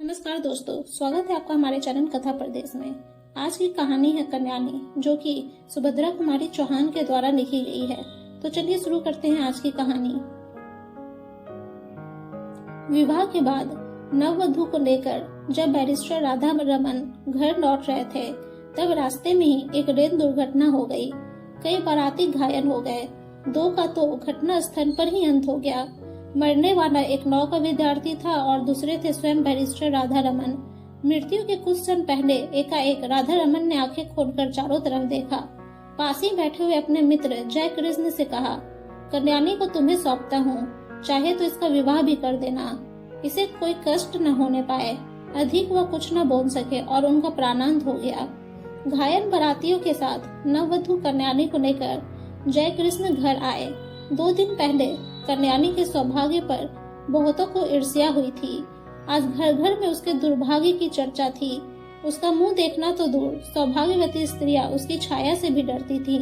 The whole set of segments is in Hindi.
नमस्कार दोस्तों, स्वागत है आपका हमारे चैनल कथा प्रदेश में। आज की कहानी है कल्याणी, जो कि सुभद्रा कुमारी चौहान के द्वारा लिखी गई है। तो चलिए शुरू करते हैं आज की कहानी। विवाह के बाद नववधू को लेकर जब बैरिस्टर राधा रमन घर लौट रहे थे, तब रास्ते में ही एक रेल दुर्घटना हो गई। कई बाराती घायल हो गए, दो का तो घटना स्थल पर ही अंत हो गया। मरने वाला एक 9 का विद्यार्थी था और दूसरे थे स्वयं बैरिस्टर राधा रमन। मृत्यु के कुछ क्षण पहले एकाएक राधा रमन ने आंखें खोलकर चारों तरफ देखा। पास ही बैठे हुए अपने मित्र जय कृष्ण से कहा, कल्याणी को तुम्हें सौंपता हूँ, चाहे तो इसका विवाह भी कर देना, इसे कोई कष्ट न होने पाए। अधिक वह कुछ न बोल सके और उनका प्राणांत हो गया। घायल बारातियों के साथ नववधू कल्याणी को लेकर जय कृष्ण घर आए। 2 दिन पहले कल्याणी के सौभाग्य पर बहुतों को ईर्ष्या हुई थी। आज घर घर में उसके दुर्भाग्य की चर्चा थी। उसका मुंह देखना तो दूर, सौभाग्यवती स्त्रियां उसकी छाया से भी डरती थीं।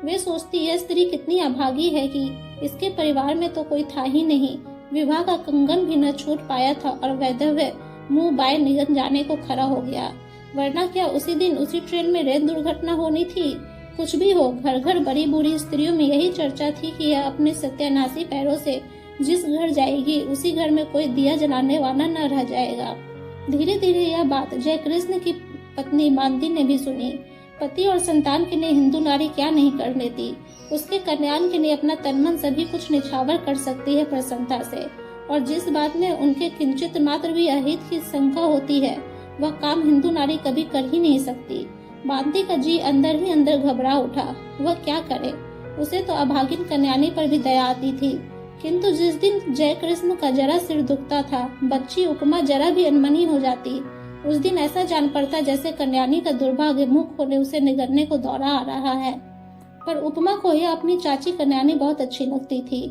वे सोचती यह स्त्री कितनी अभागी है कि इसके परिवार में तो कोई था ही नहीं, विवाह का कंगन भी न छूट पाया था और वैधव्य मुंह बाय निगल जाने को खड़ा हो गया। वरना क्या उसी दिन उसी ट्रेन में रेल दुर्घटना होनी थी? कुछ भी हो, घर घर बड़ी बूढ़ी स्त्रियों में यही चर्चा थी कि यह अपने सत्यानाशी पैरों से जिस घर जाएगी उसी घर में कोई दिया जलाने वाला न रह जाएगा। धीरे धीरे यह बात जय कृष्ण की पत्नी मानती ने भी सुनी। पति और संतान के लिए हिंदू नारी क्या नहीं कर लेती। उसके कल्याण के लिए अपना तन मन सभी कुछ निछावर कर सकती है प्रसन्नता से, और जिस बात में उनके किंचित मात्र भी अहित की शंका होती है, वह काम हिंदू नारी कभी कर ही नहीं सकती। मानती का जी अंदर ही अंदर घबरा उठा। वह क्या करे? उसे तो अभागिन कल्याणी पर भी दया आती थी, किंतु जिस दिन जय कृष्ण का जरा सिर दुखता था, बच्ची उपमा जरा भी अनमनी हो जाती, उस दिन ऐसा जान पड़ता जैसे कल्याणी का दुर्भाग्य मुख खोले उसे निगलने को दौड़ा आ रहा है। पर उपमा को यह अपनी चाची कल्याणी बहुत अच्छी लगती थी।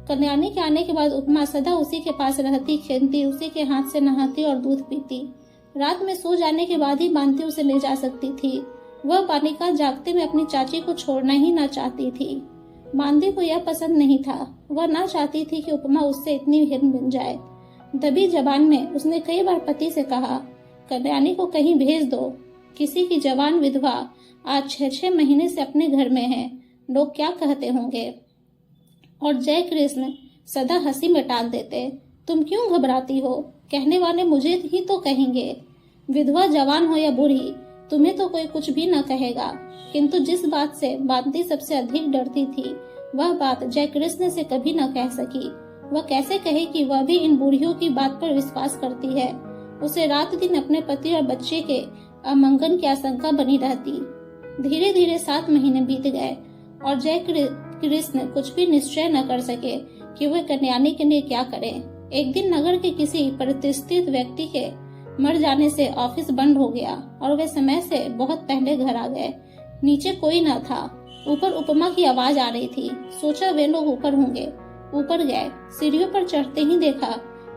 कल्याणी के आने के बाद उपमा सदा उसी के पास रहती, खेलती, उसी के हाथ से नहाती और दूध पीती। रात में सो जाने के बाद ही मानती उसे ले जा सकती थी। वह बालिका जागते में अपनी चाची को छोड़ना ही ना चाहती थी। मानती को यह पसंद नहीं था। वह ना चाहती थी कि उपमा उससे इतनी हिम बन जाए। दबी जबान में उसने कई बार पति से कहा, कल्याणी को कहीं भेज दो। किसी की जवान विधवा आज 6-6 महीने से अपने घर में है, लोग क्या कहते होंगे। और जय कृष्ण सदा हंसी में टाल देते, तुम क्यों घबराती हो, कहने वाले मुझे ही तो कहेंगे। विधवा जवान हो या बूढ़ी, तुम्हें तो कोई कुछ भी न कहेगा। किंतु जिस बात से मानती सबसे अधिक डरती थी, वह बात जय कृष्ण से कभी न कह सकी। वह कैसे कहे कि वह भी इन बूढ़ियों की बात पर विश्वास करती है। उसे रात दिन अपने पति और बच्चे के अमंगन की आशंका बनी रहती। धीरे धीरे 7 महीने बीत गए और जय कृष्ण कुछ भी निश्चय न कर सके कि वह कल्याणी के लिए क्या करें। एक दिन नगर के किसी प्रतिष्ठित व्यक्ति के मर जाने से ऑफिस बंद हो गया और वे समय से बहुत पहले घर आ गए। नीचे कोई न था। ऊपर उपमा की आवाज आ रही थी। सोचा वे लोग ऊपर होंगे। ऊपर गए। सीढ़ियों पर चढ़ते ही देखा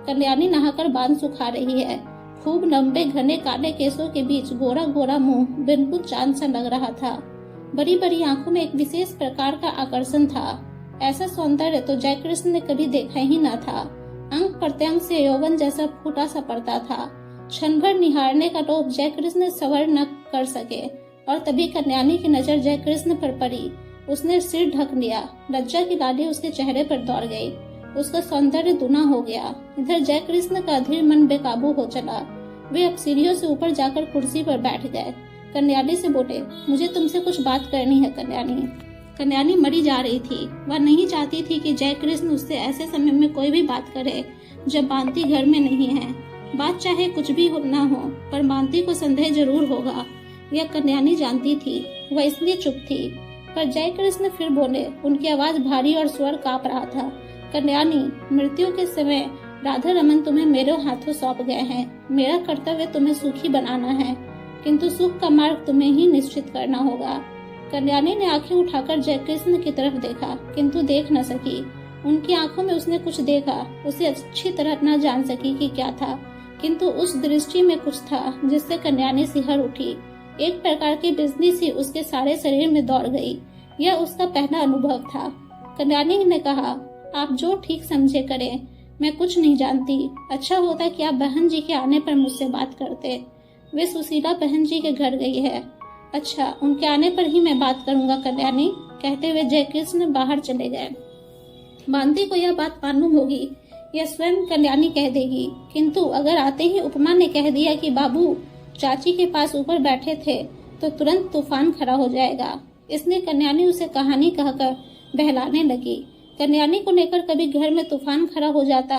कल्याणी नहाकर बांध सुखा रही है। खूब लंबे घने काले केसों के बीच गोरा गोरा मुंह बिल्कुल चांद सा लग रहा था। बड़ी बड़ी आंखों में एक विशेष प्रकार का आकर्षण था। ऐसा सौंदर्य तो जय कृष्ण ने कभी देखा ही न था। अंग प्रत्यंग से यौवन जैसा फूटा सा पड़ता था। क्षण भर निहारने का लोभ जय कृष्ण सवर न कर सके और तभी कल्याणी की नजर जय कृष्ण पर पड़ी। उसने सिर ढक लिया। लज्जा की लाली उसके चेहरे पर दौड़ गई। उसका सौंदर्य दुना हो गया। इधर जय कृष्ण का अधीर मन बेकाबू हो चला। वे अब सीढ़ियों से ऊपर जाकर कुर्सी पर बैठ गए। कल्याणी से बोले, मुझे तुमसे कुछ बात करनी है कल्याणी। कल्याणी मरी जा रही थी। वह नहीं चाहती थी कि जय कृष्ण उससे ऐसे समय में कोई भी बात करे जब मानती घर में नहीं है। बात चाहे कुछ भी ना हो, पर मानती को संदेह जरूर होगा, यह कल्याणी जानती थी। वह इसलिए चुप थी। पर जय कृष्ण फिर बोले। उनकी आवाज भारी और स्वर कांप रहा था। कल्याणी, मृत्यु के समय राधा रमन तुम्हें मेरे हाथों सौंप गए हैं। मेरा कर्तव्य तुम्हें सुखी बनाना है, किंतु सुख का मार्ग तुम्हें ही निश्चित करना होगा। कल्याणी ने आंखें उठाकर जय कृष्ण की तरफ देखा, किंतु देख न सकी। उनकी आंखों में उसने कुछ देखा। उसे अच्छी तरह न जान सकी कि क्या था, किंतु उस दृष्टि में कुछ था जिससे कल्याणी सिहर उठी। एक प्रकार की बिजली सी उसके सारे शरीर में दौड़ गई। यह उसका पहला अनुभव था। कल्याणी ने कहा, आप जो ठीक समझे करें, मैं कुछ नहीं जानती। अच्छा होता कि आप बहन जी के आने पर मुझसे बात करते। वे सुशीला बहन जी के घर गई है। अच्छा, उनके आने पर ही मैं बात करूंगा कल्याणी, कहते हुए जयकृष्ण बाहर चले गए। मानती को यह बात मालूम होगी, यह स्वयं कल्याणी कह देगी, किंतु अगर आते ही उपमा ने कह दिया कि बाबू चाची के पास ऊपर बैठे थे तो तुरंत तूफान खड़ा हो जाएगा। इसलिए कल्याणी उसे कहानी कहकर बहलाने लगी। कल्याणी को लेकर कभी घर में तूफान खड़ा हो जाता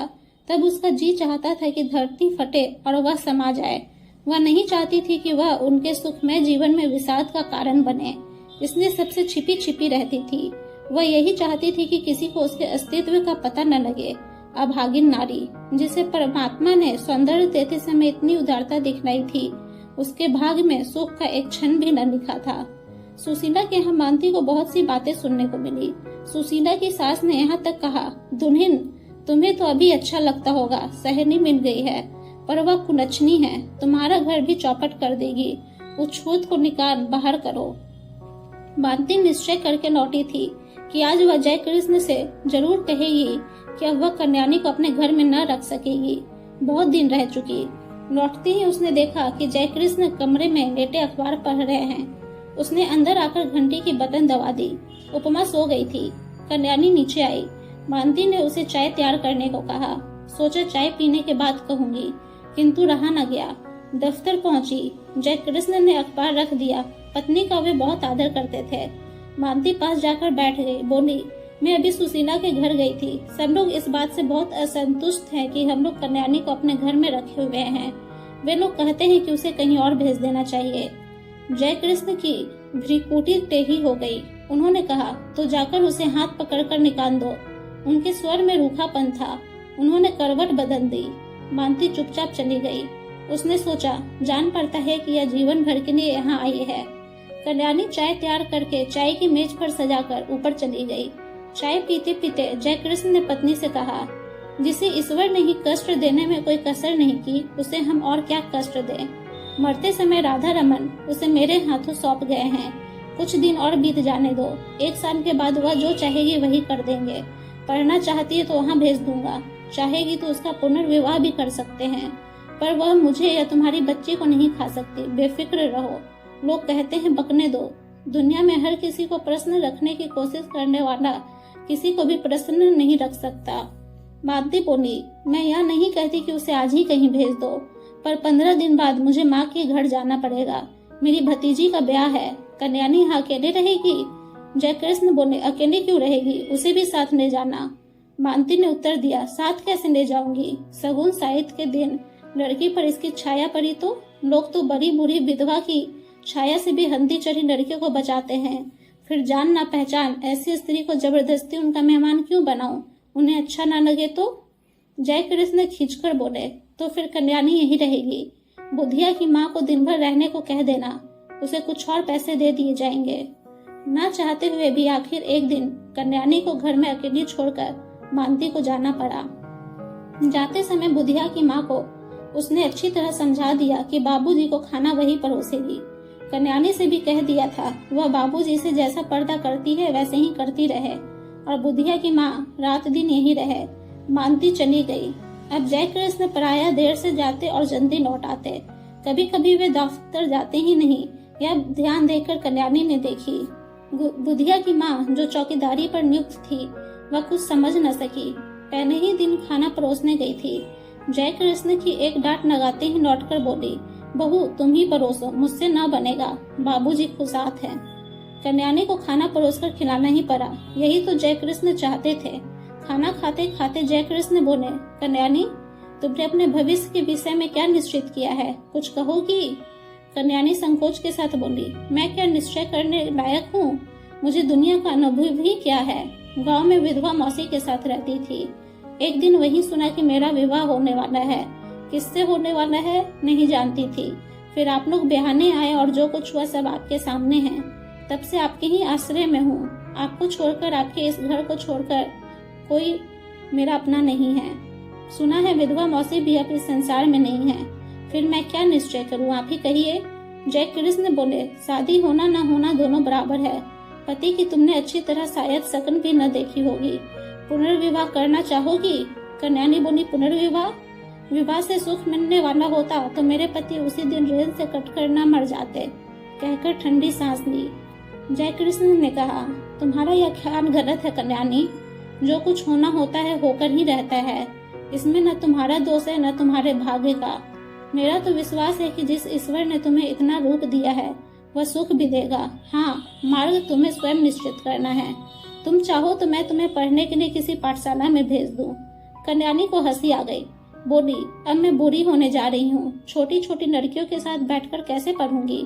तब उसका जी चाहता था कि धरती फटे और वह समा जाए। वह नहीं चाहती थी कि वह उनके सुखमय जीवन में विषाद का कारण बने, इसलिए सबसे छिपी छिपी रहती थी। वह यही चाहती थी कि किसी को उसके अस्तित्व का पता न लगे। अभागिन नारी, जिसे परमात्मा ने सौंदर्य देते समय इतनी उदारता दिखलाई थी, उसके भाग में सुख का एक क्षण भी न लिखा था। सुशीला के यहाँ मानती को बहुत सी बातें सुनने को मिली। सुशीला की सास ने यहाँ तक कहा, दुल्हन तुम्हें तो अभी अच्छा लगता होगा, सहनी मिल गई है, पर वह कुलच्छनी है, तुम्हारा घर भी चौपट कर देगी। उस छूत को निकाल बाहर करो। मानती निश्चय करके लौटी थी कि आज वह जयकृष्ण से जरूर कहेगी कि अब वह कल्याणी को अपने घर में न रख सकेगी। बहुत दिन रह चुकी। लौटते ही उसने देखा कि जयकृष्ण कमरे में लेटे अखबार पढ़ रहे हैं। उसने अंदर आकर घंटी की बटन दबा दी। उपमा सो गई थी। कल्याणी नीचे आई। मानती ने उसे चाय तैयार करने को कहा। सोचा चाय पीने के बाद कहूंगी, किंतु रहा न गया। दफ्तर पहुंची। जयकृष्ण ने अखबार रख दिया। पत्नी का वे बहुत आदर करते थे। मानती पास जाकर बैठ गई। बोली, मैं अभी सुशीला के घर गई थी। सब लोग इस बात से बहुत असंतुष्ट हैं कि हम लोग कल्याणी को अपने घर में रखे हुए हैं। वे लोग कहते हैं कि उसे कहीं और भेज देना चाहिए। जयकृष्ण की भ्रिकुटी टेढ़ी हो गई। उन्होंने कहा, तो जाकर उसे हाथ पकड़कर निकाल दो। उनके स्वर में रूखापन था। उन्होंने करवट बदल दी। मानती चुपचाप चली गई। उसने सोचा, जान पड़ता है कि यह जीवन भर के लिए यहाँ आई है। कल्याणी चाय तैयार करके चाय की मेज पर सजाकर ऊपर चली गई। चाय पीते पीते जयकृष्ण ने पत्नी से कहा, जिसे ईश्वर ने ही कष्ट देने में कोई कसर नहीं की, उसे हम और क्या कष्ट दें। मरते समय राधा रमन उसे मेरे हाथों सौंप गए हैं। कुछ दिन और बीत जाने दो। 1 साल के बाद वह जो चाहेगी वही कर देंगे। पढ़ना चाहती है तो वहाँ भेज दूंगा। चाहेगी तो उसका पुनर्विवाह भी कर सकते हैं, पर वह मुझे या तुम्हारी बच्ची को नहीं खा सकती। बेफिक्र रहो। लोग कहते हैं बकने दो। दुनिया में हर किसी को प्रश्न रखने की कोशिश करने वाला किसी को भी प्रश्न नहीं रख सकता। मानती बोली, मैं यह नहीं कहती कि उसे आज ही कहीं भेज दो, पर 15 दिन बाद मुझे माँ के घर जाना पड़ेगा। मेरी भतीजी का ब्याह है। कल्याणी यहाँ अकेले रहेगी? जयकृष्ण बोले, अकेले क्यों रहेगी, उसे भी साथ ले जाना। मानती ने उत्तर दिया, साथ कैसे ले जाऊंगी? सगुन साहित्य के दिन लड़की पर इसकी छाया पड़ी तो लोग तो बड़ी बूढ़ी विधवा की छाया से भी हंदी चढ़ी लड़कियों को बचाते हैं। फिर जान ना पहचान ऐसी स्त्री को जबरदस्ती उनका मेहमान क्यों बनाऊं? उन्हें अच्छा ना लगे तो? जयकृष्ण खींचकर बोले, तो फिर कल्याणी यही रहेगी। बुधिया की माँ को दिन भर रहने को कह देना, उसे कुछ और पैसे दे दिए जाएंगे। ना चाहते हुए भी आखिर एक दिन कल्याणी को घर में अकेली छोड़कर मानती को जाना पड़ा। जाते समय बुधिया की माँ को उसने अच्छी तरह समझा दिया कि बाबूजी को खाना वही परोसेगी। कल्याणी से भी कह दिया था वह बाबूजी से जैसा पर्दा करती है वैसे ही करती रहे, और बुधिया की माँ रात दिन यही रहे। मानती चली गई। अब जयकृष्ण प्रायः देर से जाते और जल्दी लौट आते। कभी कभी वे दफ्तर जाते ही नहीं। यह ध्यान देकर कल्याणी ने देखी। बुधिया की माँ जो चौकीदारी पर नियुक्त थी वह कुछ समझ न सकी। पहले ही दिन खाना परोसने गई थी। जयकृष्ण की एक डांट लगाते ही लौटकर बोली, बहू तुम ही परोसो, मुझसे न बनेगा, बाबूजी खुशात हैं। कल्याणी को खाना परोसकर खिलाना ही पड़ा। यही तो जयकृष्ण चाहते थे। खाना खाते खाते जयकृष्ण बोले, कल्याणी तुमने अपने भविष्य के विषय में क्या निश्चित किया है, कुछ कहोगी? कल्याणी संकोच के साथ बोली, मैं क्या निश्चय करने लायक हूँ? मुझे दुनिया का अनुभव भी क्या है। गांव में विधवा मौसी के साथ रहती थी। एक दिन वही सुना कि मेरा विवाह होने वाला है। किससे होने वाला है नहीं जानती थी। फिर आप लोग बहाने आए और जो कुछ हुआ सब आपके सामने है। तब से आपके ही आश्रय में हूँ। आपको छोड़कर, आपके इस घर को छोड़कर कोई मेरा अपना नहीं है। सुना है विधवा मौसी भी अब इस संसार में नहीं है। फिर मैं क्या निश्चय करूँ, आप ही कहिए। जयकृष्ण बोले, शादी होना न होना दोनों बराबर है। पति की तुमने अच्छी तरह शायद शकल भी न देखी होगी। पुनर्विवाह करना चाहोगी? कल्याणी बोली, पुनर्विवाह? विवाह से सुख मिलने वाला होता तो मेरे पति उसी दिन रेल से कटकर न मर जाते, कहकर ठंडी सांस ली। जय कृष्ण ने कहा, तुम्हारा यह ख्याल गलत है कल्याणी। जो कुछ होना होता है होकर ही रहता है, इसमें न तुम्हारा दोष है न तुम्हारे भाग्य का। मेरा तो विश्वास है कि जिस ईश्वर ने तुम्हें इतना रूप दिया है वह सुख भी देगा। हाँ, मार्ग तुम्हें स्वयं निश्चित करना है। तुम चाहो तो मैं तुम्हें पढ़ने के लिए किसी पाठशाला में भेज दूं। कल्याणी को हंसी आ गई, बोली, अब मैं बुरी होने जा रही हूँ। छोटी छोटी लड़कियों के साथ बैठकर कैसे पढ़ूंगी,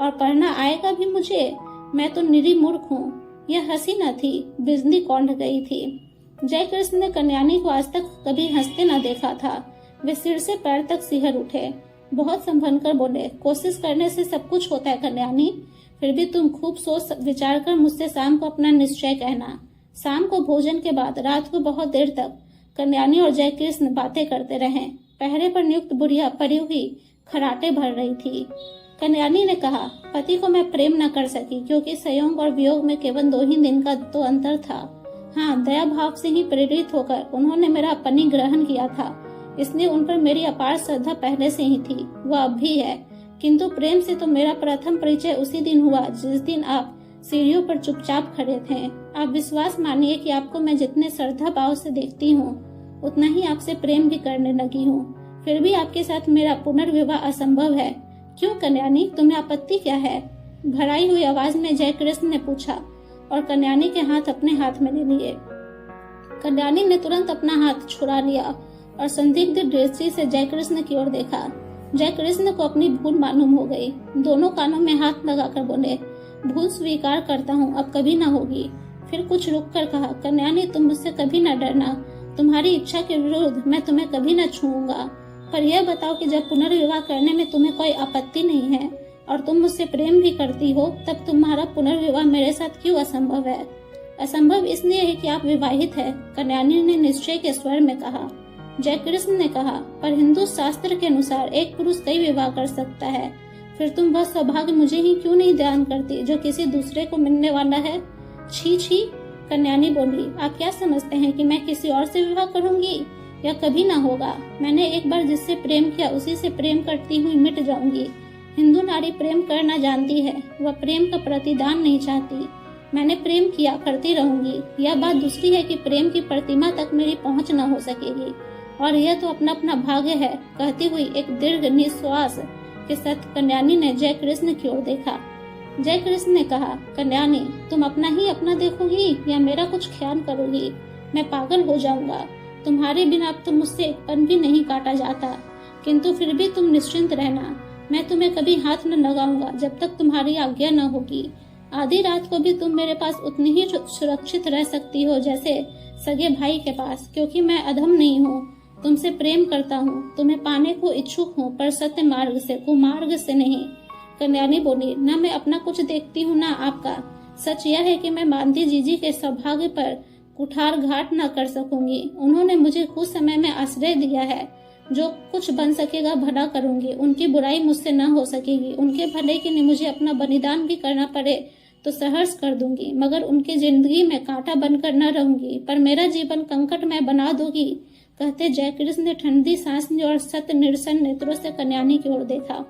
और पढ़ना आएगा भी मुझे? मैं तो निरी मूर्ख हूँ। यह हंसी न थी, बिजली कौंध गई थी। जय कृष्ण ने कल्याणी को आज तक कभी हंसते न देखा था। वे सिर से पैर तक सिहर उठे। बहुत संभल कर बोले, कोशिश करने से सब कुछ होता है कल्याणी। फिर भी तुम खूब सोच विचार कर मुझसे शाम को अपना निश्चय कहना। शाम को भोजन के बाद रात को बहुत देर तक कल्याणी और जय कृष्ण बातें करते रहे। पहरे पर नियुक्त बुढ़िया पड़ी हुई खराटे भर रही थी। कल्याणी ने कहा, पति को मैं प्रेम न कर सकी क्योंकि संयोग और वियोग में केवल 2 ही दिन का तो अंतर था। हाँ, दया भाव से ही प्रेरित होकर उन्होंने मेरा पति ग्रहण किया था, इसलिए उन पर मेरी अपार श्रद्धा पहले से ही थी, वह अब भी है। किंतु प्रेम से तो मेरा प्रथम परिचय उसी दिन हुआ जिस दिन आप सीढ़ियों पर चुपचाप खड़े थे। आप विश्वास मानिए कि आपको मैं जितने श्रद्धा भाव से देखती हूँ उतना ही आपसे प्रेम भी करने लगी हूँ। फिर भी आपके साथ मेरा पुनर्विवाह असंभव है। क्यों कल्याणी, तुम्हें आपत्ति क्या है? भराई हुई आवाज में जय कृष्ण ने पूछा और कल्याणी के हाथ अपने हाथ में ले लिए। कल्याणी ने तुरंत अपना हाथ छुड़ा लिया और संदिग्ध दृष्टि से जय कृष्ण की ओर देखा। जय कृष्ण को अपनी भूल मालूम हो गई। दोनों कानों में हाथ लगाकर बोले, भूल स्वीकार करता हूँ, अब कभी न होगी। फिर कुछ रुककर कहा, कल्याणी तुम मुझसे कभी न डरना। तुम्हारी इच्छा के विरुद्ध मैं तुम्हें कभी न छूऊंगा। पर यह बताओ कि जब पुनर्विवाह करने में तुम्हें कोई आपत्ति नहीं है और तुम मुझसे प्रेम भी करती हो, तब तुम्हारा पुनर्विवाह मेरे साथ क्यों असंभव है? असंभव इसलिए है कि आप विवाहित है, कल्याणी ने निश्चय के स्वर में कहा। जय कृष्ण ने कहा, पर हिंदू शास्त्र के अनुसार एक पुरुष कई विवाह कर सकता है। फिर तुम वह सौभाग्य मुझे ही क्यों नहीं दान करती जो किसी दूसरे को मिलने वाला है? छी छी, कल्याणी बोली, आप क्या समझते हैं कि मैं किसी और से विवाह करूंगी? यह कभी ना होगा। मैंने एक बार जिससे प्रेम किया उसी से प्रेम करती हुई मिट जाऊंगी। हिंदू नारी प्रेम करना जानती है, वह प्रेम का प्रतिदान नहीं चाहती। मैंने प्रेम किया, करती रहूंगी। यह बात दूसरी है कि प्रेम की प्रतिमा तक मेरी पहुंच न हो सकेगी, और यह तो अपना अपना भाग्य है। कहती हुई एक दीर्घ निश्वास के साथ कल्याणी ने जय कृष्ण की ओर देखा। जय कृष्ण ने कहा, कल्याणी तुम अपना ही अपना देखोगी या मेरा कुछ ख्याल करोगी? मैं पागल हो जाऊंगा। तुम्हारे बिना अब तो मुझसे एक पन भी नहीं काटा जाता। किंतु फिर भी तुम निश्चिंत रहना, मैं तुम्हें कभी हाथ न लगाऊंगा जब तक तुम्हारी आज्ञा न होगी। आधी रात को भी तुम मेरे पास उतनी ही सुरक्षित रह सकती हो जैसे सगे भाई के पास, क्योंकि मैं अधम नहीं हूँ। तुमसे प्रेम करता हूँ, तुम्हें पाने को इच्छुक हूँ, पर सत्य मार्ग से, कुमार्ग से नहीं। कल्याणी बोली, न मैं अपना कुछ देखती हूँ न आपका। सच यह है कि मैं मानती जीजी के सौभाग्य पर कुठार घाट न कर सकूंगी। उन्होंने मुझे कुछ समय में आश्रय दिया है। जो कुछ बन सकेगा भला करूंगी, उनकी बुराई मुझसे न हो सकेगी। उनके भले के लिए मुझे अपना बलिदान भी करना पड़े तो सहर्ष कर दूंगी, मगर उनकी जिंदगी में कांटा बनकर न रहूंगी, पर मेरा जीवन कंकट में बना दोगी। कहते जय कृष्ण ने ठंडी सांस ली और सत्य निर्सन नेत्रों से कल्याणी की ओर देखा।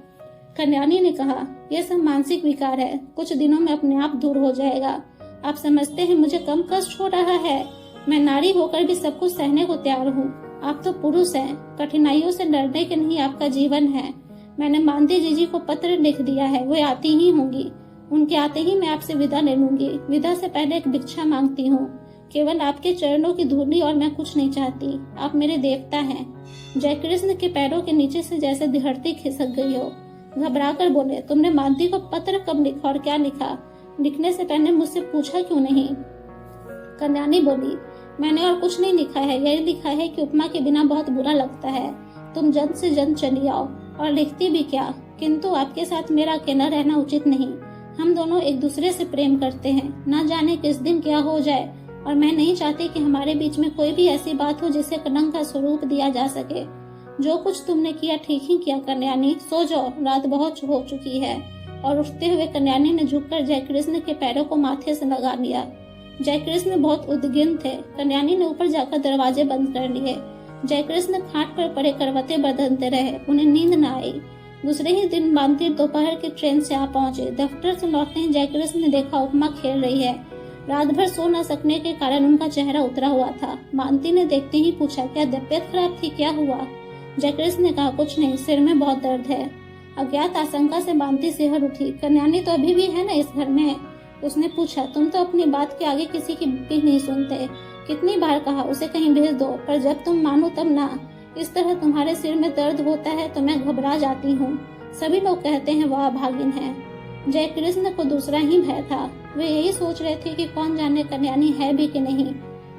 कल्याणी ने कहा, यह सब मानसिक विकार है, कुछ दिनों में अपने आप दूर हो जाएगा। आप समझते हैं मुझे कम कष्ट हो रहा है? मैं नारी होकर भी सब कुछ सहने को तैयार हूँ। आप तो पुरुष हैं, कठिनाइयों से डरने के नहीं आपका जीवन है। मैंने मानती जीजी को पत्र लिख दिया है, वो आती ही होंगी। उनके आते ही मैं आपसे विदा ले लूंगी। विदा से पहले एक भिक्षा मांगती हूँ, केवल आपके चरणों की धूली, और मैं कुछ नहीं चाहती। आप मेरे देवता हैं। जय कृष्ण के पैरों के नीचे से जैसे धरती खिसक गई हो। घबरा कर बोले, तुमने मानती को पत्र कब लिखा और क्या लिखा? लिखने से पहले मुझसे पूछा क्यों नहीं? कल्याणी बोली, मैंने और कुछ नहीं लिखा है, यही लिखा है कि उपमा के बिना बहुत बुरा लगता है, तुम जल्द से जल्द चली आओ। और लिखती भी क्या, किंतु आपके साथ मेरा अकेला रहना उचित नहीं। हम दोनों एक दूसरे से प्रेम करते हैं, न जाने किस दिन क्या हो जाए, और मैं नहीं चाहती कि हमारे बीच में कोई भी ऐसी बात हो जिसे कलंक का स्वरूप दिया जा सके। जो कुछ तुमने किया ठीक ही किया कल्याणी, सो जाओ, रात बहुत हो चुकी है। और उठते हुए कल्याणी ने झुककर जय कृष्ण के पैरों को माथे से लगा लिया। जय कृष्ण बहुत उद्विग्न थे। कल्याणी ने ऊपर जाकर दरवाजे बंद कर लिए। जयकृष्ण खाट पर पड़े करवटें बदलते रहे, उन्हें नींद न आई। दूसरे ही दिन मानती दोपहर की ट्रेन से आ पहुंचे। दफ्तर से लौटते ही जयकृष्ण ने देखा उपमा खेल रही है। रात भर सो न सकने के कारण उनका चेहरा उतरा हुआ था। मानती ने देखते ही पूछा, क्या तबीयत खराब थी, क्या हुआ? जयकृष्ण ने कहा, कुछ नहीं, सिर में बहुत दर्द है। अज्ञात आशंका से मानती सिहर उठी। कल्याणी तो अभी भी है ना इस घर में? उसने पूछा। तुम तो अपनी बात के आगे किसी की भी नहीं सुनते। कितनी बार कहा उसे कहीं भेज दो, पर जब तुम मानो तब ना। इस तरह तुम्हारे सिर में दर्द होता है तो मैं घबरा जाती हूँ। सभी लोग कहते हैं वह अभागिन है। जयकृष्ण को दूसरा ही भय था। वे यही सोच रहे थे कि कौन जाने कल्याणी है भी कि नहीं।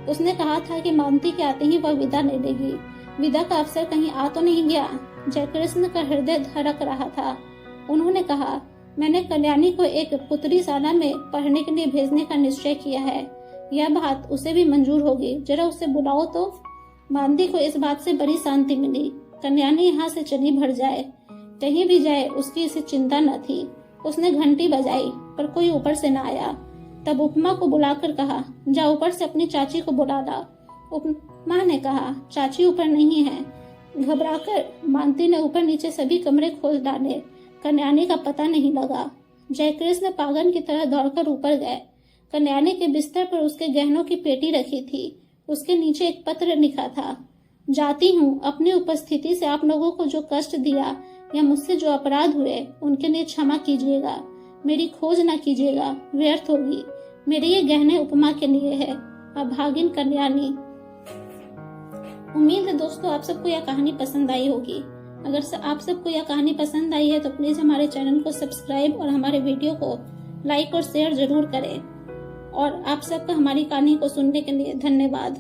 उसने कहा था कि मानती के आते ही वह विदा ले लेगी। विदा का अवसर कहीं आ तो नहीं गया? जयकृष्ण का हृदय धड़क रहा था। उन्होंने कहा, मैंने कल्याणी को एक पुत्रीशाला में पढ़ने के लिए भेजने का निश्चय किया है। यह बात उसे भी मंजूर होगी, जरा उसे बुलाओ तो। मानती को इस बात से बड़ी शांति मिली। कल्याणी यहाँ से चली भर जाए, कहीं भी जाए, उसकी इसे चिंता न थी। उसने घंटी बजाई पर कोई ऊपर से न आया। तब उपमा को बुलाकर कहा, जा ऊपर से अपनी चाची को बुला ला। उपमा ने कहा, चाची ऊपर नहीं है। घबराकर मानती ने ऊपर नीचे सभी कमरे खोल डाले। कल्याणी का पता नहीं लगा। जयकृष्ण पागल की तरह दौड़कर ऊपर गए। कल्याणी के बिस्तर पर उसके गहनों की पेटी रखी थी। उसके नीचे एक पत्र लिखा था, जाती हूँ, अपनी उपस्थिति से आप लोगों को जो कष्ट दिया या मुझसे जो अपराध हुए उनके लिए क्षमा कीजिएगा। मेरी खोज न कीजिएगा, व्यर्थ होगी। मेरे ये गहने उपमा के लिए है। अभागिन कल्याणी। उम्मीद है दोस्तों आप सबको यह कहानी पसंद आई होगी। अगर आप सबको यह कहानी पसंद आई है तो प्लीज हमारे चैनल को सब्सक्राइब और हमारे वीडियो को लाइक और शेयर जरूर करें। और आप सबका हमारी कहानी को सुनने के लिए धन्यवाद।